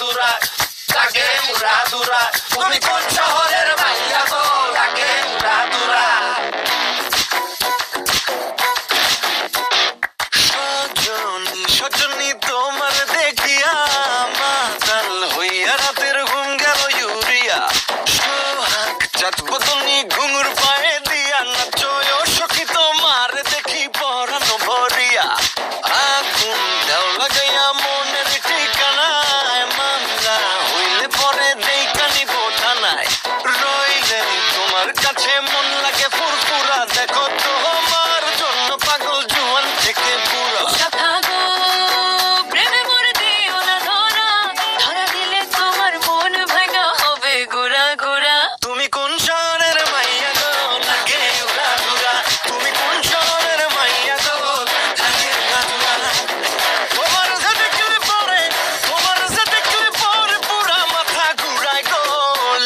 দুরা লাগে উড়া দুরা তুমি কোন শহরের মাইয়া গো লাগে উড়া দুরা সজনী সজনী তোমার দেখিয়া মাতাল হইয়া রাতের ঘুম গেল ইউরিয়া সোহাগ চাঁদ বদনি ঘুঙুর পায়ে দিয়া নাচয় সখী তোমার দেখি পরানো ভরিয়া আগুন দেও লাগাইয়া মনের ঠিকানায় মামলা হইলে পরে দেইকা নিব থানায় রইলে তোমার কাছে মন লাগে ফুরফুরা দেখো তোমার জন্য পাগল জুয়ান থেকে পুরা প্রেমে মরে দিও না ধরা ধরা দিলে তোমার মন ভাঙা হবে গোরা গোরা তুমি কোন শহরের মাইয়া গো লাগে উড়া দুরা তুমি কোন শহরের মাইয়া গো লাগে উড়া দুরা তোমার সাথে দেখলে পরে পুরা মাথা ঘুরায় গো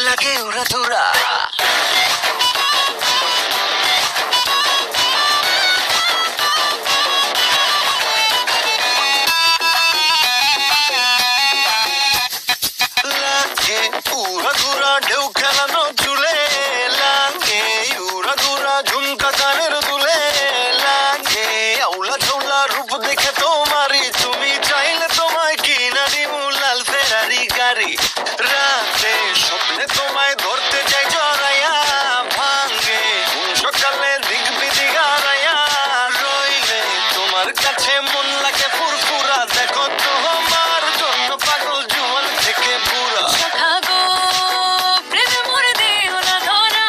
লাগে উড়া দুরা লাগে উড়া ঘুরা ঢেউ খেলানো চুলে লাগে উড়া ঘুরা ঝুমকা কানের দুলে লাগে আউলা ঝৌলা রূপ দেখে তোমারই তুমি চাইলে তোমায় কিনা দিমু লাল ফেরারি গাড়ি রাতে স্বপ্নে তোমায় ধরতে যাই জড়াইয়া ভাঙ্গে কোন সকালে দিগবি দিগারাইয়া রইলে তোমার কাছে মন লাগে ফুরফুরা দেখো তোমার জন্য পাগল জুয়ান থেকে পুরা প্রেমে মরে দিও না ধরা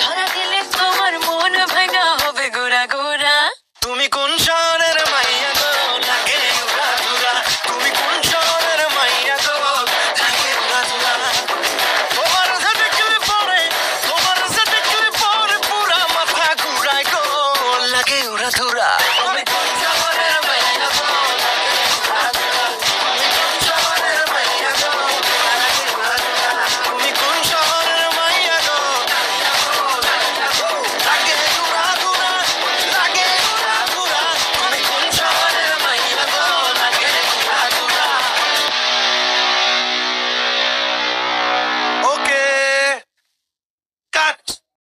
ধরা দিলে তোমার মন ভাঙা হবে গোরা গোরা তুমি কোন শহরের মাইয়া গো লাগে উড়া দুরা তুমি কোন শহরের মাইয়া গো লাগে উড়া দুরা তোমার সাথে দেখলে পরে পুরা মাথা ঘুরায় গো লাগে উড়া দুরা তুমি কোন